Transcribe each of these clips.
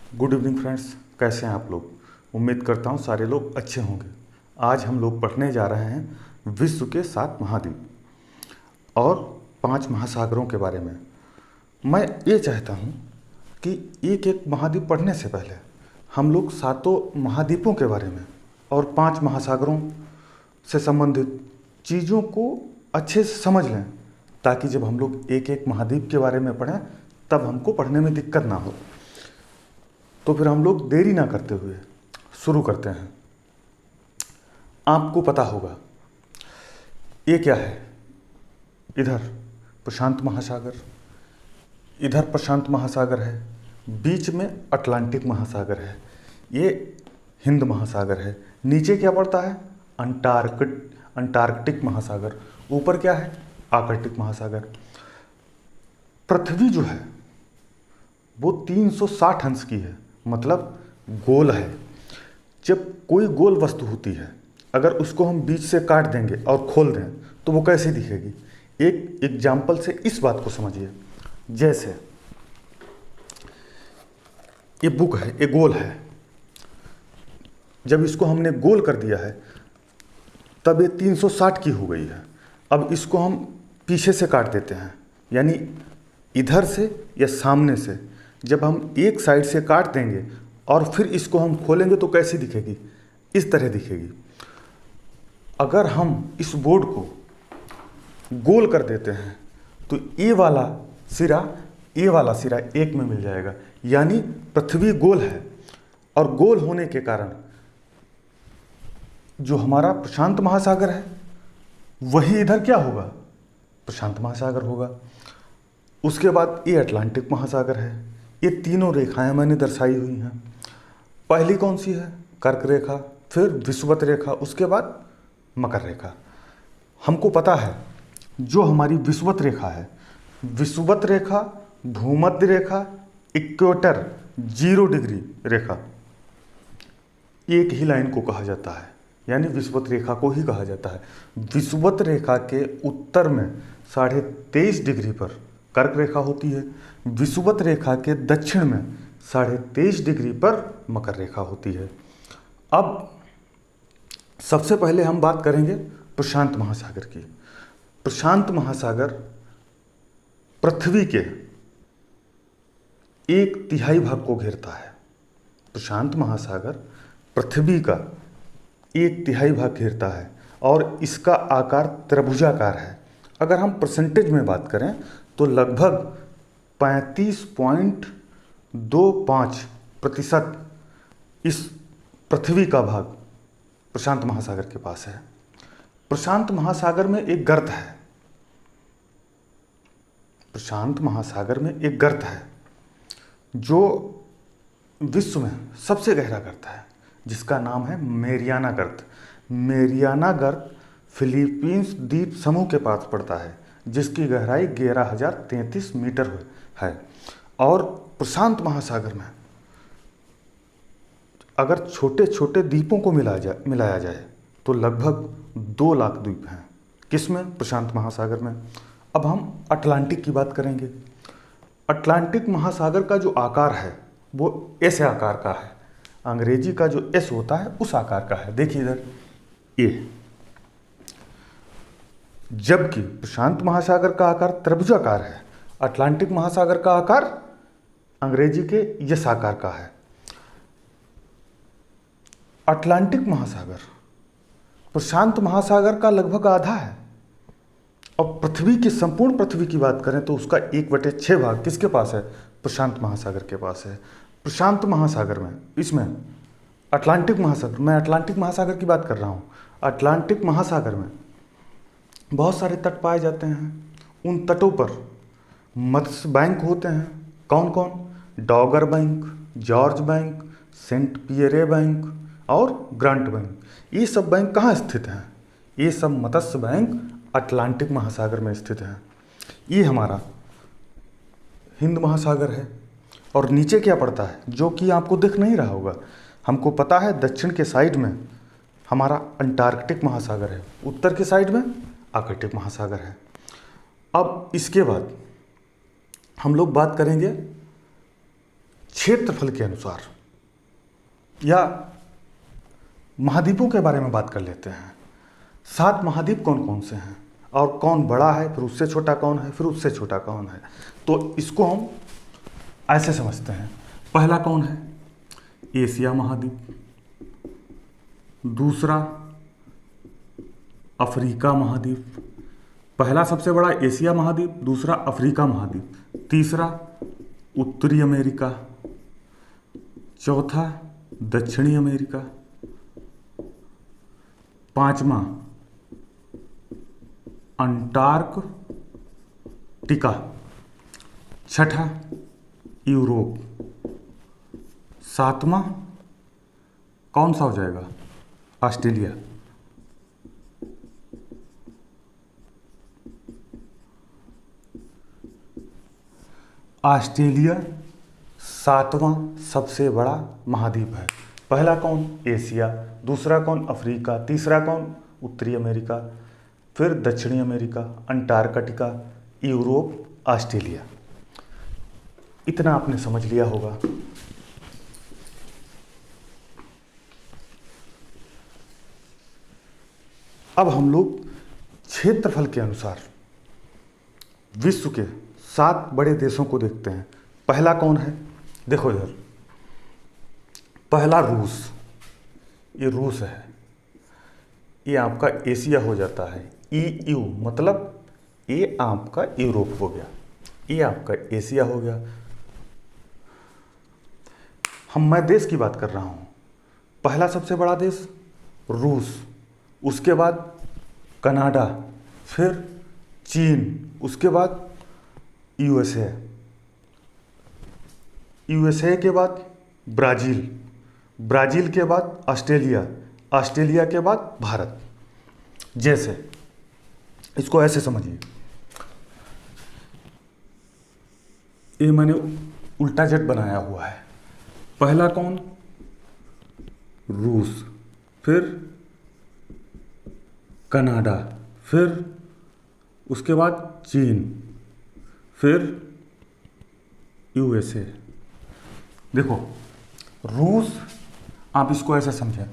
Good evening friends, कैसे हैं आप लोग। उम्मीद करता हूं सारे लोग अच्छे होंगे। आज हम लोग पढ़ने जा रहे हैं विश्व के 7 महाद्वीप और 5 महासागरों के बारे में। मैं ये चाहता हूं कि एक एक महाद्वीप पढ़ने से पहले हम लोग 7 महाद्वीपों के बारे में और 5 महासागरों से संबंधित चीज़ों को अच्छे से समझ लें, ताकि जब हम लोग एक एक महाद्वीप के बारे में पढ़ें तब हमको पढ़ने में दिक्कत ना हो। तो फिर हम लोग देरी ना करते हुए शुरू करते हैं। आपको पता होगा ये क्या है। इधर प्रशांत महासागर, इधर प्रशांत महासागर है, बीच में अटलांटिक महासागर है, ये हिंद महासागर है। नीचे क्या पड़ता है? अंटार्कटिक महासागर। ऊपर क्या है? आर्कटिक महासागर। पृथ्वी जो है वो 360 अंश की है, मतलब गोल है। जब कोई गोल वस्तु होती है, अगर उसको हम बीच से काट देंगे और खोल दें तो वो कैसे दिखेगी। एक एग्जाम्पल से इस बात को समझिए। जैसे ये बुक है, ये गोल है। जब इसको हमने गोल कर दिया है तब ये 360 की हो गई है। अब इसको हम पीछे से काट देते हैं, यानी इधर से या सामने से। जब हम एक साइड से काट देंगे और फिर इसको हम खोलेंगे तो कैसी दिखेगी? इस तरह दिखेगी। अगर हम इस बोर्ड को गोल कर देते हैं तो ये वाला सिरा एक में मिल जाएगा, यानी पृथ्वी गोल है। और गोल होने के कारण जो हमारा प्रशांत महासागर है वही इधर क्या होगा? प्रशांत महासागर होगा। उसके बाद ये अटलांटिक महासागर है। ये तीनों रेखाएं मैंने दर्शाई हुई हैं। पहली कौन सी है? कर्क रेखा, फिर विषुवत रेखा, उसके बाद मकर रेखा। हमको पता है जो हमारी विषुवत रेखा है, विषुवत रेखा, भूमध्य रेखा, इक्वेटर, 0 डिग्री रेखा, एक ही लाइन को कहा जाता है, यानी विषुवत रेखा को ही कहा जाता है। विषुवत रेखा के उत्तर में 23.5 डिग्री पर कर्क रेखा होती है। विषुवत रेखा के दक्षिण में 23.5 डिग्री पर मकर रेखा होती है। अब सबसे पहले हम बात करेंगे प्रशांत महासागर की। प्रशांत महासागर पृथ्वी के 1/3 भाग को घेरता है। प्रशांत महासागर पृथ्वी का 1/3 भाग घेरता है और इसका आकार त्रिभुजाकार है। अगर हम परसेंटेज में बात करें तो लगभग 35.25% इस पृथ्वी का भाग प्रशांत महासागर के पास है। प्रशांत महासागर में एक गर्त है। प्रशांत महासागर में एक गर्त है जो विश्व में सबसे गहरा गर्त है, जिसका नाम है मेरियाना गर्त। मेरियाना गर्त फिलीपींस द्वीप समूह के पास पड़ता है, जिसकी गहराई 11,033 मीटर है। और प्रशांत महासागर में अगर छोटे छोटे द्वीपों को मिलाया जाए तो लगभग 2 लाख द्वीप हैं। किसमें? प्रशांत महासागर में। अब हम अटलांटिक की बात करेंगे। अटलांटिक महासागर का जो आकार है वो ऐसे आकार का है। अंग्रेजी का जो एस होता है उस आकार का है। देखिए इधर ये, जबकि प्रशांत महासागर का आकार त्रिभुजाकार है, अटलांटिक महासागर का आकार अंग्रेजी के यस आकार का है। अटलांटिक महासागर प्रशांत महासागर का लगभग आधा है। और पृथ्वी की, संपूर्ण पृथ्वी की बात करें तो उसका 1/6 भाग किसके पास है? प्रशांत महासागर के पास है। प्रशांत महासागर में, इसमें अटलांटिक महासागर, मैं अटलांटिक महासागर की बात कर रहा हूँ। अटलांटिक महासागर में बहुत सारे तट पाए जाते हैं। उन तटों पर मत्स्य बैंक होते हैं। कौन कौन? Dogger bank, George bank, Saint Pierre bank और ग्रांट बैंक। ये सब बैंक कहाँ स्थित हैं? ये सब मत्स्य बैंक अटलांटिक महासागर में स्थित हैं। ये हमारा हिंद महासागर है। और नीचे क्या पड़ता है जो कि आपको दिख नहीं रहा होगा? हमको पता है दक्षिण के साइड में हमारा अंटार्कटिक महासागर है, उत्तर के साइड में आर्कटिक महासागर है। अब इसके बाद हम लोग बात करेंगे क्षेत्रफल के अनुसार, या महाद्वीपों के बारे में बात कर लेते हैं। 7 महाद्वीप कौन कौन से हैं और कौन बड़ा है, फिर उससे छोटा कौन है, फिर उससे छोटा कौन है। तो इसको हम ऐसे समझते हैं। पहला कौन है? एशिया महाद्वीप, दूसरा अफ्रीका महाद्वीप। पहला सबसे बड़ा एशिया महाद्वीप, दूसरा अफ्रीका महाद्वीप, तीसरा उत्तरी अमेरिका, चौथा दक्षिणी अमेरिका, पांचवा अंटार्कटिका, छठा यूरोप, सातवां कौन सा हो जाएगा? ऑस्ट्रेलिया। ऑस्ट्रेलिया 7वां सबसे बड़ा महाद्वीप है। पहला कौन? एशिया, दूसरा कौन? अफ्रीका, तीसरा कौन? उत्तरी अमेरिका, फिर दक्षिणी अमेरिका, अंटार्कटिका, यूरोप, ऑस्ट्रेलिया। इतना आपने समझ लिया होगा। अब हम लोग क्षेत्रफल के अनुसार विश्व के 7 बड़े देशों को देखते हैं। पहला कौन है? देखो इधर, पहला रूस। ये रूस है, ये आपका एशिया हो जाता है। EU मतलब ये आपका यूरोप हो गया, ये आपका एशिया हो गया। मैं देश की बात कर रहा हूँ। पहला सबसे बड़ा देश रूस, उसके बाद कनाडा, फिर चीन, उसके बाद USA, USA के बाद ब्राज़ील, ब्राज़ील के बाद ऑस्ट्रेलिया, ऑस्ट्रेलिया के बाद भारत। जैसे इसको ऐसे समझिए, ये मैंने उल्टा जेट बनाया हुआ है। पहला कौन? रूस, फिर कनाडा, फिर उसके बाद चीन, फिर USA। देखो रूस, आप इसको ऐसे समझें,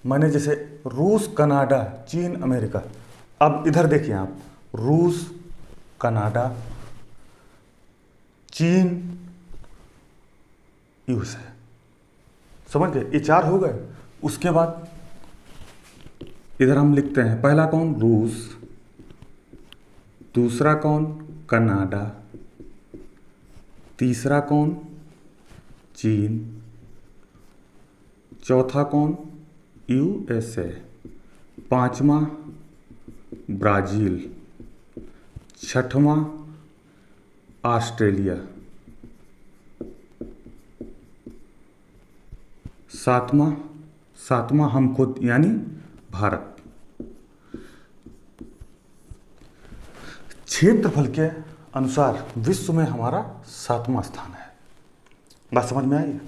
मैंने जैसे रूस, कनाडा, चीन, अमेरिका। अब इधर देखिए आप, रूस, कनाडा, चीन, USA। समझ गए? ये 4 हो गए। उसके बाद इधर हम लिखते हैं, पहला कौन? रूस, दूसरा कौन? कनाडा, तीसरा कौन? चीन, चौथा कौन? USA, पांचवा ब्राज़ील, छठवां ऑस्ट्रेलिया, सातवां हम खुद यानी भारत। क्षेत्रफल के अनुसार विश्व में हमारा 7वां स्थान है। बात समझ में आई?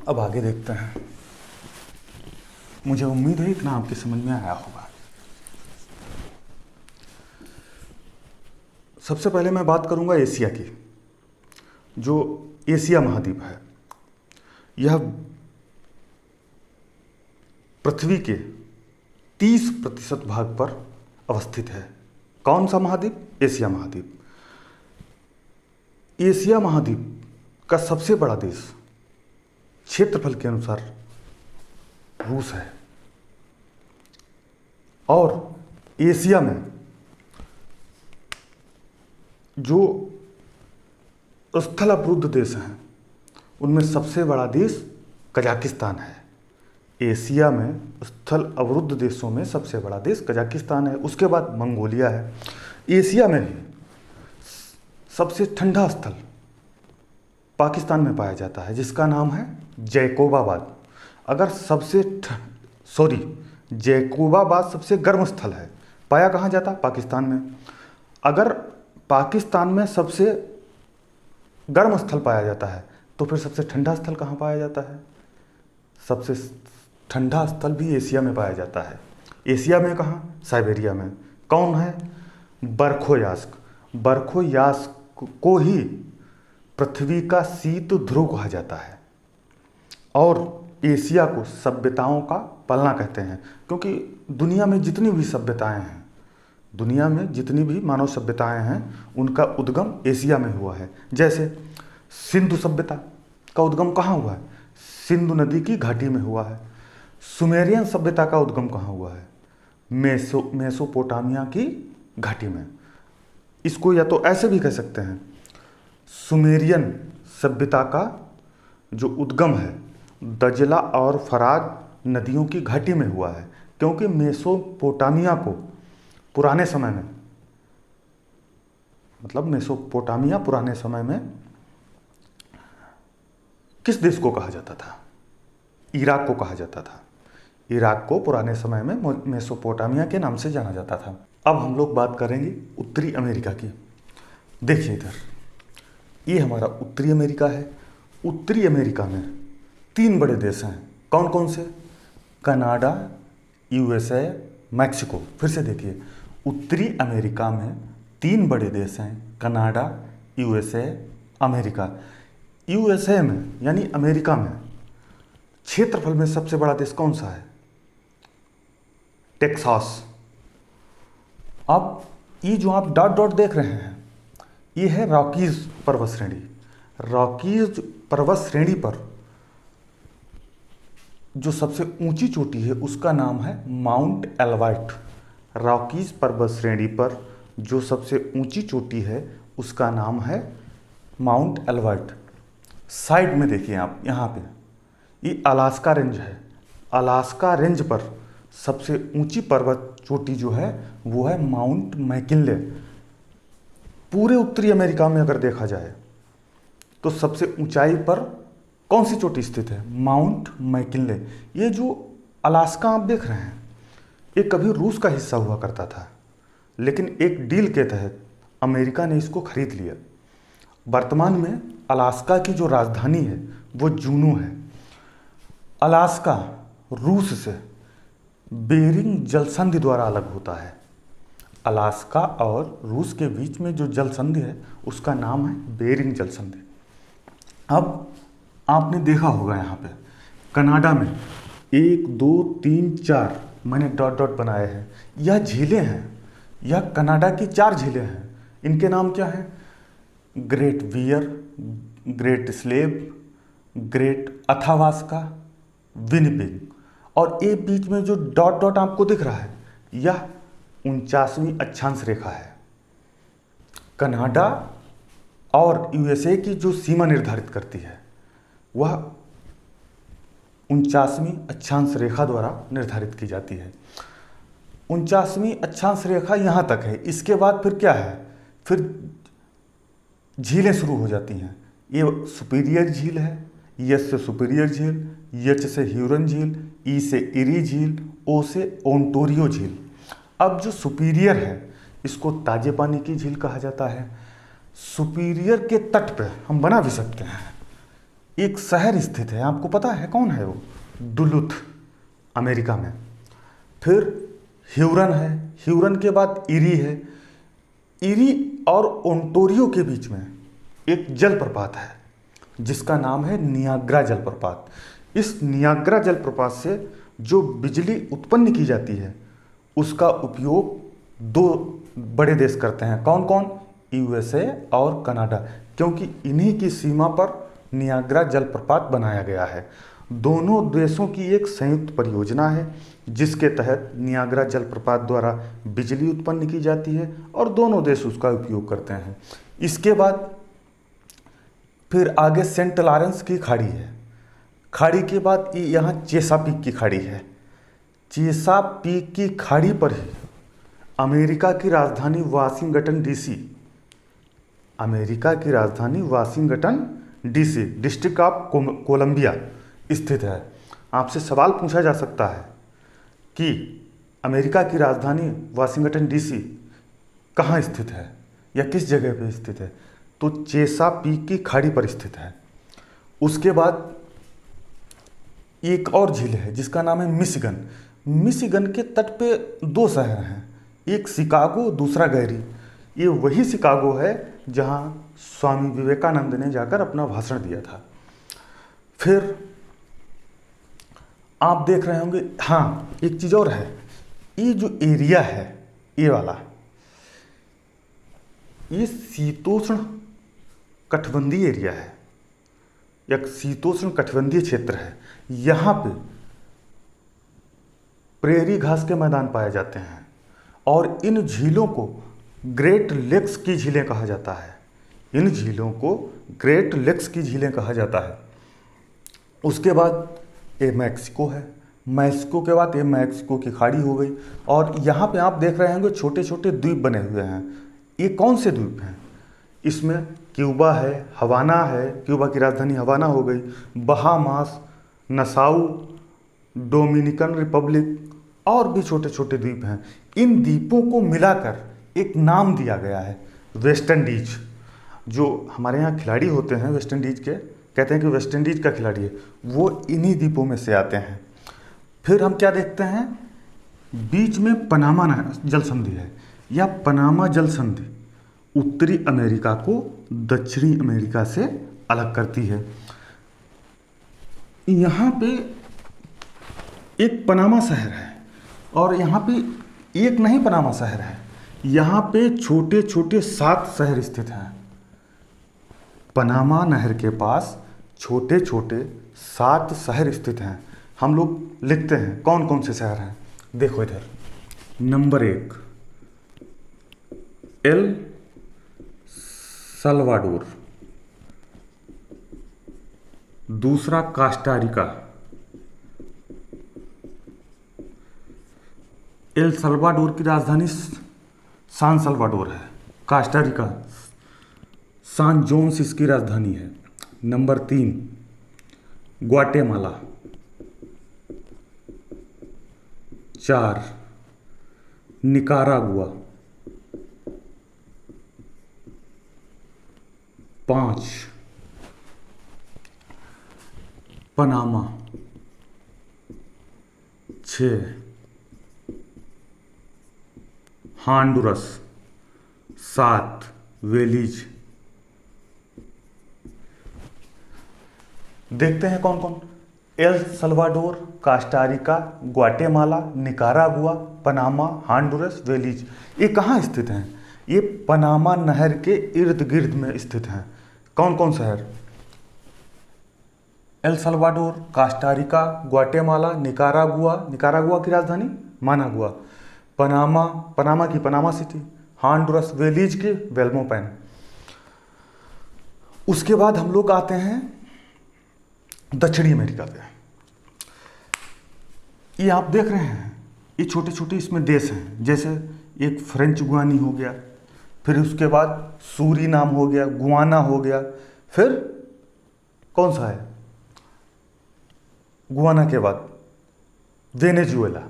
अब आगे देखते हैं। मुझे उम्मीद है इतना आपके समझ में आया होगा। सबसे पहले मैं बात करूंगा एशिया की। जो एशिया महाद्वीप है, यह पृथ्वी के 30% भाग पर अवस्थित है। कौन सा महाद्वीप? एशिया महाद्वीप। एशिया महाद्वीप का सबसे बड़ा देश क्षेत्रफल के अनुसार रूस है। और एशिया में जो स्थल अवरुद्ध देश हैं, उनमें सबसे बड़ा देश कजाकिस्तान है। एशिया में स्थल अवरुद्ध देशों में सबसे बड़ा देश कजाकिस्तान है। उसके बाद मंगोलिया है। एशिया में ही सबसे ठंडा स्थल पाकिस्तान में पाया जाता है, जिसका नाम है जैकोबाबाद। अगर जैकोबाबाद सबसे गर्म स्थल है, पाया कहाँ जाता? पाकिस्तान में। अगर पाकिस्तान में सबसे गर्म स्थल पाया जाता है, तो फिर सबसे ठंडा स्थल कहाँ पाया जाता है? सबसे ठंडा स्थल भी एशिया में पाया जाता है। एशिया में कहाँ? साइबेरिया में। कौन है? बरखोयास्क। बरखोयास्क को ही पृथ्वी का शीत ध्रुव कहा जाता है और एशिया को सभ्यताओं का पलना कहते हैं, क्योंकि दुनिया में जितनी भी सभ्यताएं हैं, दुनिया में जितनी भी मानव सभ्यताएं हैं, उनका उद्गम एशिया में हुआ है। जैसे सिंधु सभ्यता का उद्गम कहाँ हुआ है? सिंधु नदी की घाटी में हुआ है। सुमेरियन सभ्यता का उद्गम कहाँ हुआ है? मेसोपोटामिया की घाटी में। इसको या तो ऐसे भी कह सकते हैं, सुमेरियन सभ्यता का जो उद्गम है दजला और फरात नदियों की घाटी में हुआ है, क्योंकि मेसोपोटामिया को पुराने समय में, मतलब मेसोपोटामिया पुराने समय में किस देश को कहा जाता था? इराक को कहा जाता था। इराक को पुराने समय में मेसोपोटामिया के नाम से जाना जाता था। अब हम लोग बात करेंगे उत्तरी अमेरिका की। देखिए इधर, ये हमारा उत्तरी अमेरिका है। उत्तरी अमेरिका में 3 बड़े देश हैं। कौन कौन से? Canada, USA, Mexico. फिर से देखिए, उत्तरी अमेरिका में 3 बड़े देश हैं, कनाडा, यूएसए, अमेरिका। यूएसए में यानी अमेरिका में क्षेत्रफल में सबसे बड़ा देश कौन सा है? टेक्सास। अब ये जो आप डॉट डॉट देख रहे हैं, ये है रॉकीज पर्वत श्रेणी। रॉकीज पर्वत श्रेणी पर जो सबसे ऊंची चोटी है उसका नाम है माउंट एल्बर्ट। रॉकीज पर्वत श्रेणी पर जो सबसे ऊंची चोटी है उसका नाम है माउंट एल्बर्ट। साइड में देखिए आप, यहाँ पे ये अलास्का रेंज है। अलास्का रेंज पर सबसे ऊंची पर्वत चोटी जो है वो है माउंट मैकिनले। पूरे उत्तरी अमेरिका में अगर देखा जाए तो सबसे ऊंचाई पर कौन सी चोटी स्थित है? Mount McKinley. ये जो अलास्का आप देख रहे हैं, ये कभी रूस का हिस्सा हुआ करता था, लेकिन एक डील के तहत अमेरिका ने इसको खरीद लिया। वर्तमान में अलास्का की जो राजधानी है वो जूनू है। अलास्का रूस से बेरिंग जलसंधि द्वारा अलग होता है। अलास्का और रूस के बीच में जो जलसंधि है उसका नाम है बेरिंग जलसंधि। अब आपने देखा होगा यहाँ पे कनाडा में 1 2 3 4 मैंने डॉट डॉट बनाए हैं, यह झीलें हैं। यह कनाडा की 4 झीलें हैं। इनके नाम क्या हैं? Great wear, great slave, great अथावास्का, Winnipeg. और एक बीच में जो डॉट डॉट आपको दिख रहा है, यह 49वीं अक्षांश रेखा है। कनाडा और यूएसए की जो सीमा निर्धारित करती है वह 49वीं अक्षांश रेखा द्वारा निर्धारित की जाती है। 49वीं अक्षांश रेखा यहाँ तक है। इसके बाद फिर क्या है? फिर झीलें शुरू हो जाती हैं। ये सुपीरियर झील है, एस से सुपीरियर झील, एच से ह्यूरन झील, ई से इरी झील, ओ से ओंटोरियो झील। अब जो सुपीरियर है इसको ताजे पानी की झील कहा जाता है। सुपीरियर के तट पे हम बना भी सकते हैं। एक शहर स्थित है, आपको पता है कौन है वो? डुलुथ, अमेरिका में। फिर ह्यूरन है, ह्यूरन के बाद इरी है। इरी और ओंटोरियो के बीच में एक जलप्रपात है जिसका नाम है नियाग्रा जलप्रपात। इस नियाग्रा जलप्रपात से जो बिजली उत्पन्न की जाती है उसका उपयोग 2 बड़े देश करते हैं। कौन कौन? यूएसए और कनाडा, क्योंकि इन्हीं की सीमा पर नियाग्रा जलप्रपात बनाया गया है। दोनों देशों की एक संयुक्त परियोजना है जिसके तहत नियाग्रा जलप्रपात द्वारा बिजली उत्पन्न की जाती है और दोनों देश उसका उपयोग करते हैं। इसके बाद फिर आगे सेंट लॉरेंस की खाड़ी है। खाड़ी के बाद ये यहाँ चेसापीक की खाड़ी है। चेसापीक की खाड़ी पर ही अमेरिका की राजधानी वाशिंगटन डीसी, अमेरिका की राजधानी Washington DC, District of Columbia स्थित है। आपसे सवाल पूछा जा सकता है कि अमेरिका की राजधानी वाशिंगटन डीसी कहाँ स्थित है या किस जगह पर स्थित है? तो चेसापीक की खाड़ी पर स्थित है। उसके बाद एक और झील है जिसका नाम है मिशिगन। मिशिगन के तट पे 2 शहर हैं, एक शिकागो, दूसरा गैरी। ये वही शिकागो है जहाँ स्वामी विवेकानंद ने जाकर अपना भाषण दिया था। फिर आप देख रहे होंगे, हाँ एक चीज़ और है, ये जो एरिया है ये वाला, ये शीतोष्ण कटिबंधीय एरिया है, एक शीतोष्ण कटिबंधीय क्षेत्र है। यहाँ पे प्रेरी घास के मैदान पाए जाते हैं और इन झीलों को ग्रेट लेक्स की झीलें कहा जाता है। इन झीलों को ग्रेट लेक्स की झीलें कहा जाता है। उसके बाद ये मैक्सिको है, मैक्सिको के बाद ये मैक्सिको की खाड़ी हो गई और यहाँ पे आप देख रहे होंगे छोटे छोटे द्वीप बने हुए हैं। ये कौन से द्वीप हैं? इसमें क्यूबा है, हवाना है, क्यूबा की राजधानी हवाना हो गई, बहामास, नसाउ, डोमिनिकन रिपब्लिक और भी छोटे छोटे द्वीप हैं। इन द्वीपों को मिलाकर एक नाम दिया गया है वेस्ट इंडीज। जो हमारे यहाँ खिलाड़ी होते हैं वेस्ट इंडीज के, कहते हैं कि वेस्ट इंडीज का खिलाड़ी है, वो इन्हीं द्वीपों में से आते हैं। फिर हम क्या देखते हैं, बीच में पनामा जल संधि है। यह पनामा जल संधि उत्तरी अमेरिका को दक्षिणी अमेरिका से अलग करती है। यहाँ पे एक पनामा शहर है और यहाँ पे एक नहीं पनामा शहर है, यहाँ पे छोटे छोटे 7 शहर स्थित हैं। पनामा नहर के पास छोटे छोटे 7 शहर स्थित हैं। हम लोग लिखते हैं कौन कौन से शहर हैं। देखो इधर, नंबर 1 एल सल्वाडोर, दूसरा कास्टारिका, एल सल्वाडोर की राजधानी सान सल्वाडोर है। कास्टारिका सान जोन्स इसकी राजधानी है। Number 3 Guatemala, 4 Nicaragua, 5 Panama, 6 Honduras, 7 Belize. देखते हैं कौन कौन। El Salvador, Costa Rica, Guatemala, Nicaragua, Panama, Honduras, Belize. ये कहाँ स्थित हैं? ये पनामा नहर के इर्द गिर्द में स्थित हैं। कौन कौन शहर? El Salvador, Costa Rica, Guatemala, Nicaragua, Nicaragua की राजधानी मानागुआ, पनामा, पनामा की पनामा सिटी, हांडुरस, वेलीज के बेल्मोपैन। उसके बाद हम लोग आते हैं दक्षिणी अमेरिका पे। ये आप देख रहे हैं, ये छोटे छोटे इसमें देश हैं, जैसे एक फ्रेंच गुआनी हो गया, फिर उसके बाद सूरीनाम हो गया, गुआना हो गया, फिर कौन सा है गुआना के बाद? Venezuela,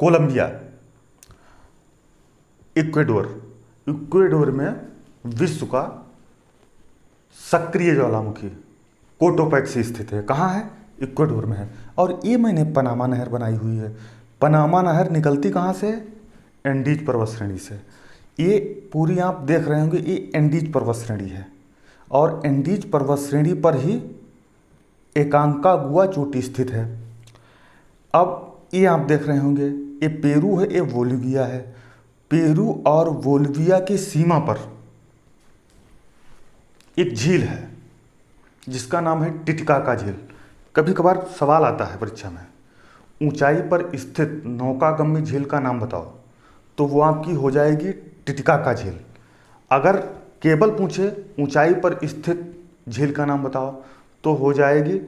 Colombia, Ecuador. इक्वेडोर में विश्व का सक्रिय ज्वालामुखी कोटोपैक्सी स्थित है। कहाँ है? इक्वेडोर में है। और ये मैंने पनामा नहर बनाई हुई है। पनामा नहर निकलती कहाँ से? एंडीज पर्वत श्रेणी से। ये पूरी आप देख रहे होंगे, ये एंडीज पर्वत श्रेणी है और एंडीज पर्वत श्रेणी पर ही एकांकागुआ चोटी स्थित है। अब ये आप देख रहे होंगे, ये पेरू है, ये बोलिविया है। पेरू और बोलिविया की सीमा पर एक झील है जिसका नाम है टिटिकाका झील। कभी कभार सवाल आता है परीक्षा में, ऊंचाई पर स्थित नौकागम्य झील का नाम बताओ, तो वो आपकी हो जाएगी टिटिकाका झील। अगर केवल पूछे ऊंचाई पर स्थित झील का नाम बताओ, तो हो जाएगी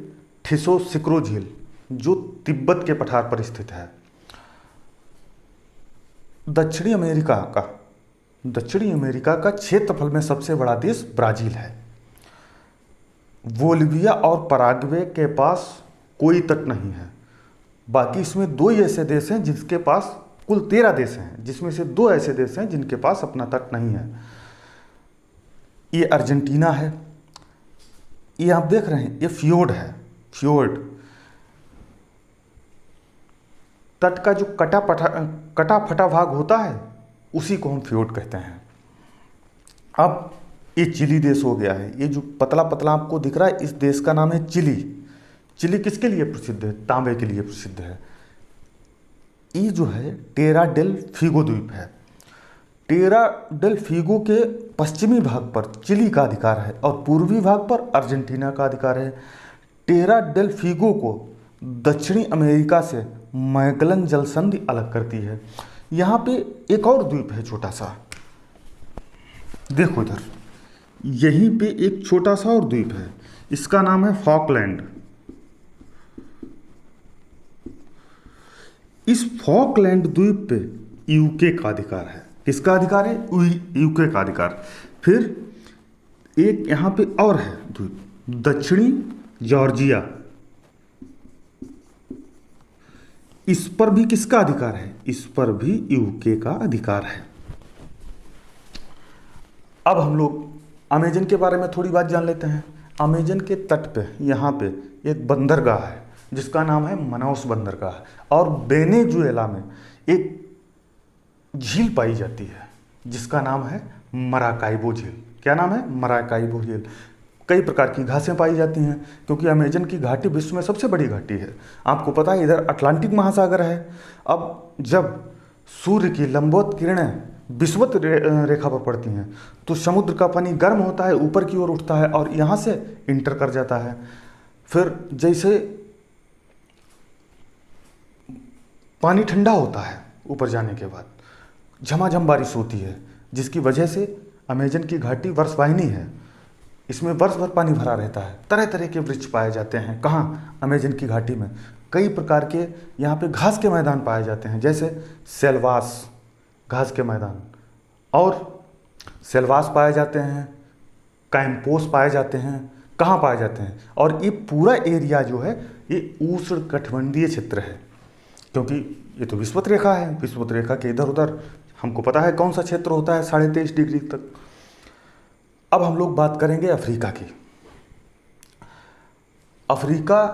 ठिसोसिक्रो झील, जो तिब्बत के पठार पर स्थित है। दक्षिणी अमेरिका का क्षेत्रफल में सबसे बड़ा देश ब्राजील है। बोलिविया और पराग्वे के पास कोई तट नहीं है। बाकी इसमें 2 ही ऐसे देश हैं जिसके पास, कुल 13 देश हैं जिसमें से 2 ऐसे देश हैं जिनके पास अपना तट नहीं है। ये अर्जेंटीना है। ये आप देख रहे हैं, ये फ्योर्ड है। फ्योर्ड तट का जो कटा फटा भाग होता है, उसी को हम फ्योर्ड कहते हैं। अब ये चिली देश हो गया है। ये जो पतला पतला आपको दिख रहा है, इस देश का नाम है चिली। चिली किसके लिए प्रसिद्ध है? तांबे के लिए प्रसिद्ध है। ये जो है टेरा डेल फिगो द्वीप है। टेरा डेल फिगो के पश्चिमी भाग पर चिली का अधिकार है और पूर्वी भाग पर अर्जेंटीना का अधिकार है। टेरा डेल फिगो को दक्षिणी अमेरिका से मैगलन जलसंधि अलग करती है। यहाँ पे एक और द्वीप है छोटा सा, देखो इधर, यहीं पे एक छोटा सा और द्वीप है, इसका नाम है फॉकलैंड। इस फॉकलैंड द्वीप पे यूके का अधिकार है। किसका अधिकार है? यूके का अधिकार। फिर एक यहां पे और है द्वीप, दक्षिणी जॉर्जिया। इस पर भी किसका अधिकार है? इस पर भी यूके का अधिकार है। अब हम लोग अमेजन के बारे में थोड़ी बात जान लेते हैं। अमेजन के तट पे यहाँ पे एक बंदरगाह है जिसका नाम है मनाउस बंदरगाह, और वेनेजुएला में एक झील पाई जाती है जिसका नाम है मराकाइबो झील। क्या नाम है? मराकाइबो झील। कई प्रकार की घासें पाई जाती हैं क्योंकि अमेजन की घाटी विश्व में सबसे बड़ी घाटी है। आपको पता है इधर अटलांटिक महासागर है। अब जब सूर्य की लंबवत किरणें विषुवत रेखा पर पड़ती हैं तो समुद्र का पानी गर्म होता है, ऊपर की ओर उठता है और यहाँ से इंटर कर जाता है। फिर जैसे पानी ठंडा होता है ऊपर जाने के बाद, झमाझम बारिश होती है, जिसकी वजह से अमेजन की घाटी वर्षवाहिनी है। इसमें वर्ष भर पानी भरा रहता है। तरह तरह के वृक्ष पाए जाते हैं। कहाँ? अमेजन की घाटी में। कई प्रकार के यहाँ पे घास के मैदान पाए जाते हैं, जैसे सेल्वास घास के मैदान, और सेल्वास पाए जाते हैं, कैंपोस पाए जाते हैं। कहाँ पाए जाते हैं? और ये पूरा एरिया जो है ये उष्णकटिबंधीय क्षेत्र है, क्योंकि ये तो विषुवत रेखा है। विषुवत रेखा के इधर उधर हमको पता है कौन सा क्षेत्र होता है 23.5 डिग्री तक। अब हम लोग बात करेंगे अफ्रीका की। अफ्रीका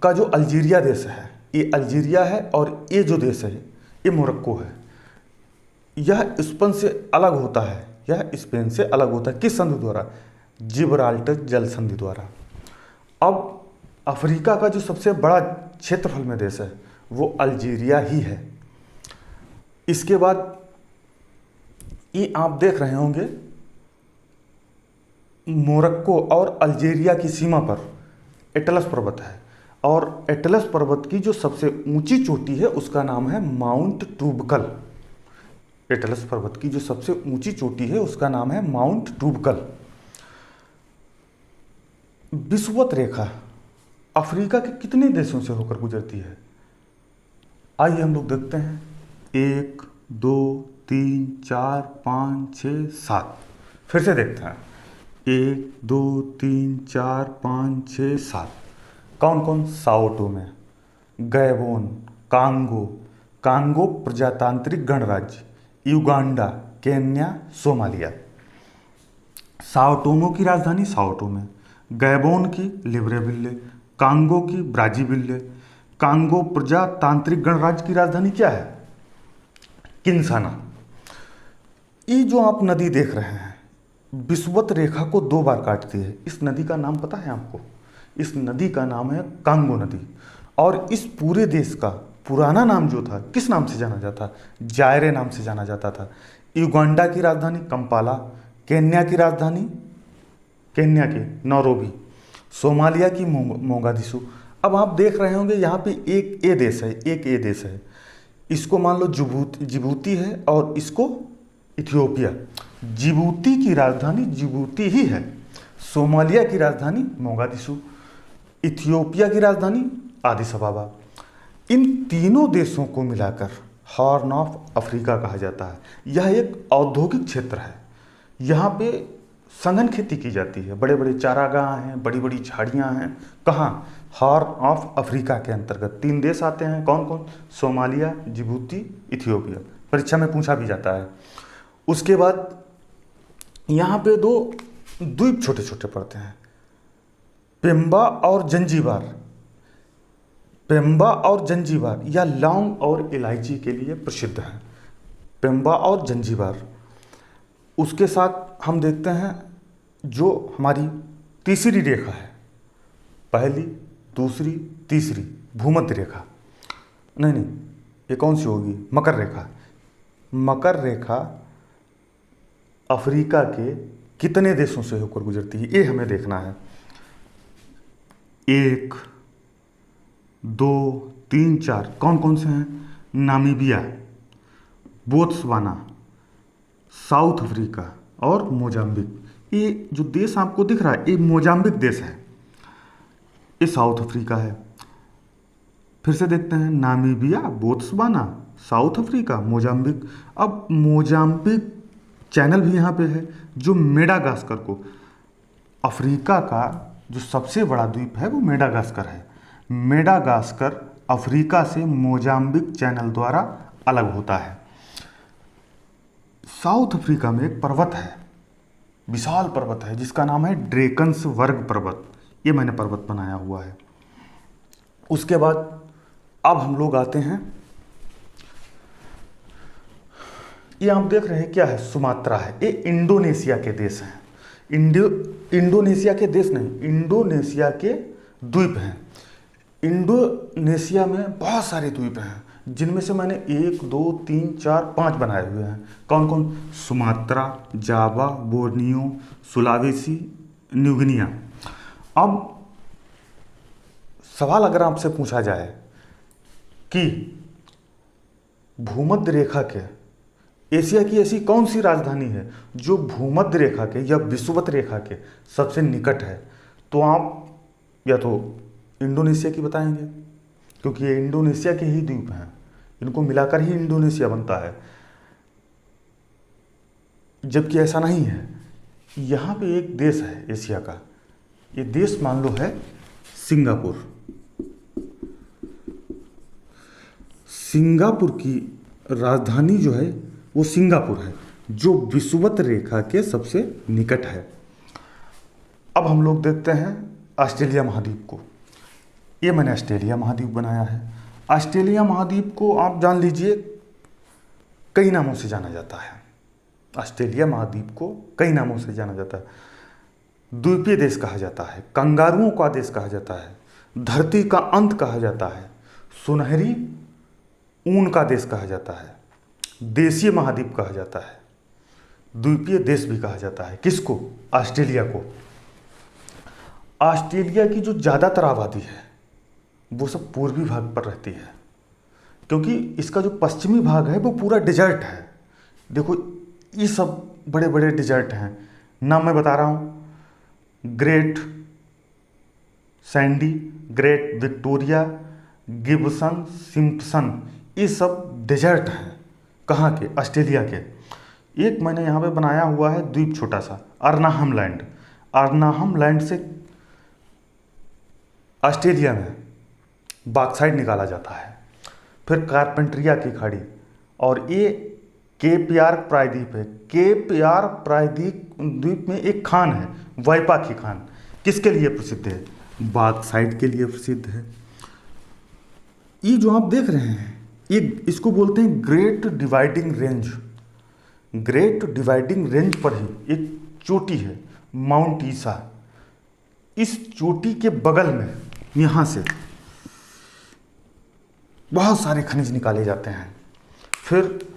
का जो अल्जीरिया देश है, ये अल्जीरिया है, और ये जो देश है ये मोरक्को है। यह स्पेन से अलग होता है। यह स्पेन से अलग होता है किस संधि द्वारा? जिब्राल्टर जल संधि द्वारा। अब अफ्रीका का जो सबसे बड़ा क्षेत्रफल में देश है वो अल्जीरिया ही है। इसके बाद ये आप देख रहे होंगे मोरक्को और अल्जीरिया की सीमा पर एटलस पर्वत है, और एटलस पर्वत की जो सबसे ऊंची चोटी है उसका नाम है माउंट टूबकल। एटलस पर्वत की जो सबसे ऊंची चोटी है उसका नाम है माउंट टूबकल। विषुवत रेखा अफ्रीका के कितने देशों से होकर गुजरती है? आइए हम लोग देखते हैं। 1 2 3 4 5 6 7। फिर से देखते हैं। 1 2 3 4 5 6 7। कौन कौन? साओ टोमे, गैबोन, कांगो प्रजातांत्रिक गणराज्य, Uganda, Kenya, Somalia. Sao Tomo की राजधानी साओ टोमे, गैबोन की लिब्रेविल्ले, कांगो की ब्राजीविल्ले। कांगो प्रजातांत्रिक गणराज्य की राजधानी क्या है? किंसाना। ये जो आप नदी देख रहे हैं विषुवत रेखा को 2 बार काटती है। इस नदी का नाम पता है आपको? इस नदी का नाम है कांगो नदी। और इस पूरे देश का पुराना नाम जो था किस नाम से जाना जाता? जायरे नाम से जाना जाता था। युगांडा की राजधानी कंपाला, केन्या की राजधानी केन्या की नैरोबी, सोमालिया की मोगादिशु। अब आप देख रहे होंगे यहाँ पे एक ए देश है। इसको मान लो जिबूती है और इसको इथियोपिया। जिबूती की राजधानी जिबूती ही है, सोमालिया की राजधानी मोगादिशु, इथियोपिया की राजधानी आदिस अबाबा। इन तीनों देशों को मिलाकर हॉर्न ऑफ अफ्रीका कहा जाता है। यह एक औद्योगिक क्षेत्र है। यहाँ पे सघन खेती की जाती है, बड़े बड़े चारागाह हैं, बड़ी बड़ी झाड़ियाँ हैं। कहाँ? हॉर्न ऑफ अफ्रीका के अंतर्गत 3 देश आते हैं। कौन कौन? Somalia, Djibouti, Ethiopia. परीक्षा में पूछा भी जाता है। उसके बाद यहाँ पे 2 द्वीप छोटे छोटे पड़ते हैं, पेम्बा और जंजीबार या लौंग और इलायची के लिए प्रसिद्ध है। पेम्बा और जंजीबार। उसके साथ हम देखते हैं जो हमारी तीसरी रेखा है, पहली, दूसरी, तीसरी, भूमध्य रेखा, नहीं नहीं, ये कौन सी होगी, मकर रेखा। मकर रेखा अफ्रीका के कितने देशों से होकर गुजरती है, ये हमें देखना है। 1, 2, 3, 4, कौन कौन से हैं? नामीबिया, बोत्सवाना, साउथ अफ्रीका और मोजाम्बिक। ये जो देश आपको दिख रहा है, ये मोजाम्बिक देश है, ये साउथ अफ्रीका है। फिर से देखते हैं, Namibia, Botswana, south Africa, Mozambique. अब मोजाम्बिक चैनल भी यहाँ पे है जो मेडागास्कर को, अफ्रीका का जो सबसे बड़ा द्वीप है वो मेडागास्कर है। मेडागास्कर अफ्रीका से मोजाम्बिक चैनल द्वारा अलग होता है। साउथ अफ्रीका में एक पर्वत है, विशाल पर्वत है, जिसका नाम है ड्रेकन्स वर्ग पर्वत। ये मैंने पर्वत बनाया हुआ है। उसके बाद अब हम लोग आते हैं, ये आप देख रहे हैं क्या है, सुमात्रा है। ये इंडोनेशिया के देश हैं। इंडोनेशिया के देश नहीं, इंडोनेशिया के द्वीप हैं। इंडोनेशिया में बहुत सारे द्वीप हैं, जिनमें से मैंने 1, 2, 3, 4, 5 बनाए हुए हैं। कौन कौन? सुमात्रा, जावा, बोर्नियो, सुलावेसी, न्यूगिनिया। अब सवाल अगर आपसे पूछा जाए कि भूमध्य रेखा के, एशिया की ऐसी कौन सी राजधानी है जो भूमध्य रेखा के या विषुवत रेखा के सबसे निकट है, तो आप या तो इंडोनेशिया की बताएंगे, क्योंकि ये इंडोनेशिया के ही द्वीप हैं, इनको मिलाकर ही इंडोनेशिया बनता है। जबकि ऐसा नहीं है। यहाँ पे एक देश है एशिया का, ये देश मान लो है सिंगापुर। सिंगापुर की राजधानी जो है वो सिंगापुर है, जो विषुवत रेखा के सबसे निकट है। अब हम लोग देखते हैं ऑस्ट्रेलिया महाद्वीप को। ये मैंने ऑस्ट्रेलिया महाद्वीप बनाया है। ऑस्ट्रेलिया महाद्वीप को आप जान लीजिए कई नामों से जाना जाता है। ऑस्ट्रेलिया महाद्वीप को कई नामों से जाना जाता है। द्वीपीय देश कहा जाता है, कंगारुओं का देश कहा जाता है, धरती का अंत कहा जाता है, सुनहरी ऊन का देश कहा जाता है, देशीय महाद्वीप कहा जाता है, द्वीपीय देश भी कहा जाता है। किसको? ऑस्ट्रेलिया को। ऑस्ट्रेलिया की जो ज़्यादातर आबादी है वो सब पूर्वी भाग पर रहती है, क्योंकि इसका जो पश्चिमी भाग है वो पूरा डिजर्ट है। देखो ये सब बड़े बड़े डिजर्ट हैं, नाम मैं बता रहा हूँ, great Sandy, great Victoria, Gibson, Simpson, ये सब डिजर्ट हैं। कहाँ के? ऑस्ट्रेलिया के। एक मैंने यहाँ पे बनाया हुआ है द्वीप छोटा सा, अर्नाहम लैंड। अर्नाहम लैंड से ऑस्ट्रेलिया में बॉक्साइट निकाला जाता है। फिर कार्पेंट्रिया की खाड़ी, और ये केप यार्क प्रायद्वीप है। केप यार्क प्रायद्वीप द्वीप में एक खान है, वाइपाकी खान। किसके लिए प्रसिद्ध है? बॉक्साइट के लिए प्रसिद्ध है। ये जो आप देख रहे हैं, ये इसको बोलते हैं great dividing range. Great dividing range पर ही एक चोटी है, माउंट ईसा। इस चोटी के बगल में यहाँ से बहुत सारे खनिज निकाले जाते हैं। फिर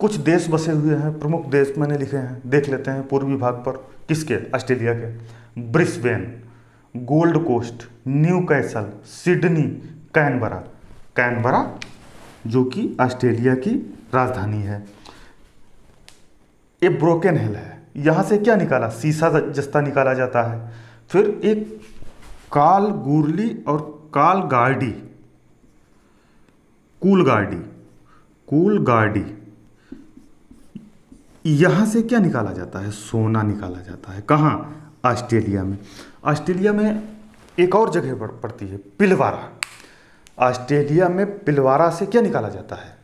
कुछ देश बसे हुए हैं, प्रमुख देश मैंने लिखे हैं, देख लेते हैं पूर्वी भाग पर। किसके? ऑस्ट्रेलिया के। Brisbane, Gold Coast, Newcastle, Sydney, Canberra. Canberra जो कि ऑस्ट्रेलिया की राजधानी है। ये ब्रोकन हिल है, यहाँ से क्या निकाला? सीसा जस्ता निकाला जाता है। फिर एक काल गुरली और काल गार्डी, कूल गार्डी, यहाँ से क्या निकाला जाता है? सोना निकाला जाता है। कहाँ? ऑस्ट्रेलिया में। ऑस्ट्रेलिया में एक और जगह पड़ती है, पिलवारा। ऑस्ट्रेलिया में पिलवारा से क्या निकाला जाता है?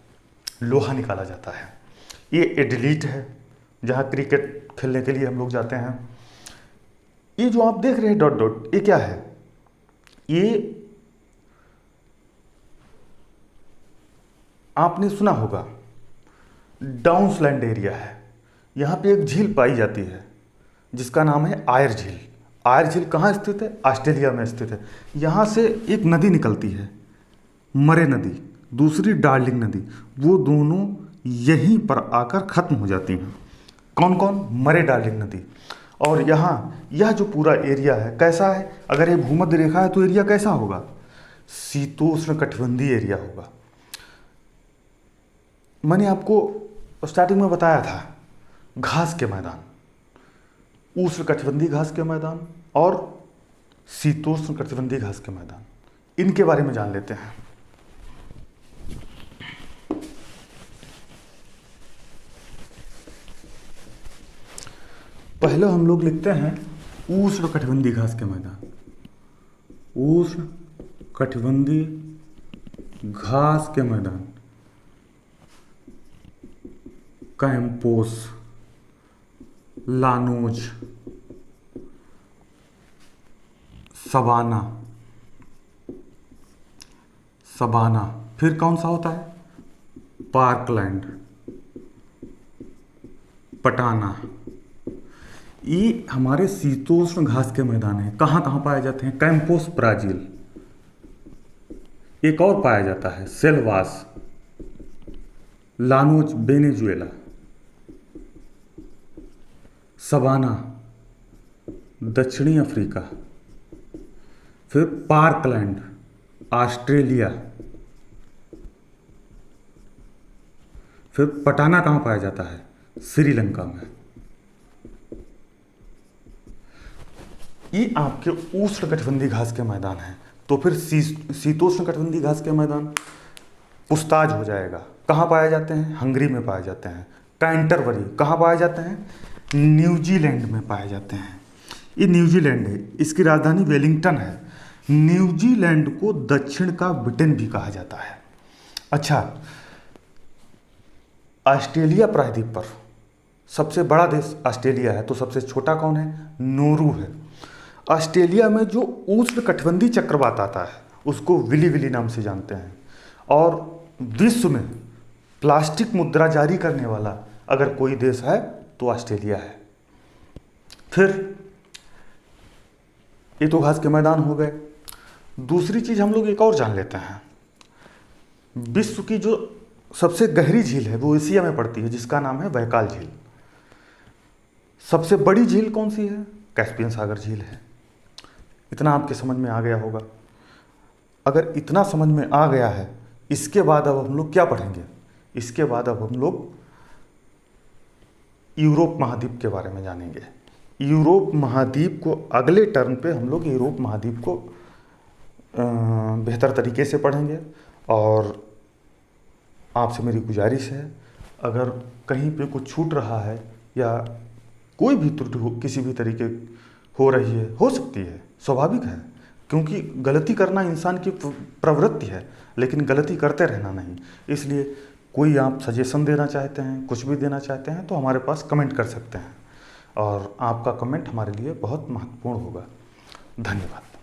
लोहा निकाला जाता है। ये एडिलीट है, जहाँ क्रिकेट खेलने के लिए हम लोग जाते हैं। ये जो आप देख रहे हैं डॉट डॉट, ये क्या है? ये आपने सुना होगा डाउन्सलैंड एरिया है। यहाँ पे एक झील पाई जाती है जिसका नाम है आयर झील। आयर झील कहाँ स्थित है? ऑस्ट्रेलिया में स्थित है। यहाँ से एक नदी निकलती है, मरे नदी, दूसरी डार्लिंग नदी, वो दोनों यहीं पर आकर ख़त्म हो जाती हैं। कौन कौन? मरे डार्लिंग नदी। और यहाँ यह जो पूरा एरिया है कैसा है? अगर ये भूमध्य रेखा है तो एरिया कैसा होगा? शीतोष्ण कटिबंधीय एरिया होगा। मैंने आपको स्टार्टिंग में बताया था घास के मैदान, उष्ण कटिबंधीय घास के मैदान और शीतोष्ण कटिबंधीय घास के मैदान, इनके बारे में जान लेते हैं। पहले हम लोग लिखते हैं उष्ण कटिबंधीय घास के मैदान। उष्ण कटिबंधीय घास के मैदान, कैंपोस, लानोज, सवाना, सबाना, फिर कौन सा होता है? पार्कलैंड, पटाना। ये हमारे शीतोष्ण घास के मैदान हैं। कहाँ कहाँ पाए जाते हैं? कैंपोस ब्राजील, एक और पाया जाता है सेल्वास, लानोज वेनेजुएला, सबाना दक्षिणी अफ्रीका, फिर पार्कलैंड ऑस्ट्रेलिया, फिर पटाना कहाँ पाया जाता है? श्रीलंका में। ये आपके उष्ण कटिबंधीय घास के मैदान हैं। तो फिर शीतोष्ण कटिबंधीय घास के मैदान पुस्ताज हो जाएगा। कहाँ पाए जाते हैं? हंगरी में पाए जाते हैं। कैंटरबरी कहाँ पाए जाते हैं? न्यूजीलैंड में पाए जाते हैं। ये न्यूजीलैंड है, इसकी राजधानी वेलिंगटन है। न्यूजीलैंड को दक्षिण का ब्रिटेन भी कहा जाता है। अच्छा, ऑस्ट्रेलिया प्रायद्वीप पर सबसे बड़ा देश ऑस्ट्रेलिया है, तो सबसे छोटा कौन है? नोरू है। ऑस्ट्रेलिया में जो उष्ण कटिबंधीय चक्रवात आता है उसको विली विली नाम से जानते हैं। और विश्व में प्लास्टिक मुद्रा जारी करने वाला अगर कोई देश है तो ऑस्ट्रेलिया है। फिर ये तो घास के मैदान हो गए। दूसरी चीज हम लोग एक और जान लेते हैं। विश्व की जो सबसे गहरी झील है वो एशिया में पड़ती है, जिसका नाम है बैकाल झील। सबसे बड़ी झील कौन सी है? कैस्पियन सागर झील है। इतना आपके समझ में आ गया होगा। अगर इतना समझ में आ गया है, इसके बाद अब हम लोग क्या पढ़ेंगे? इसके बाद अब हम लोग यूरोप महाद्वीप के बारे में जानेंगे। यूरोप महाद्वीप को अगले टर्म पे हम लोग यूरोप महाद्वीप को बेहतर तरीके से पढ़ेंगे। और आपसे मेरी गुजारिश है, अगर कहीं पे कुछ छूट रहा है या कोई भी त्रुटि किसी भी तरीके हो रही है, हो सकती है, स्वाभाविक है, क्योंकि गलती करना इंसान की प्रवृत्ति है, लेकिन गलती करते रहना नहीं। इसलिए कोई आप सजेशन देना चाहते हैं, कुछ भी देना चाहते हैं, तो हमारे पास कमेंट कर सकते हैं और आपका कमेंट हमारे लिए बहुत महत्वपूर्ण होगा। धन्यवाद।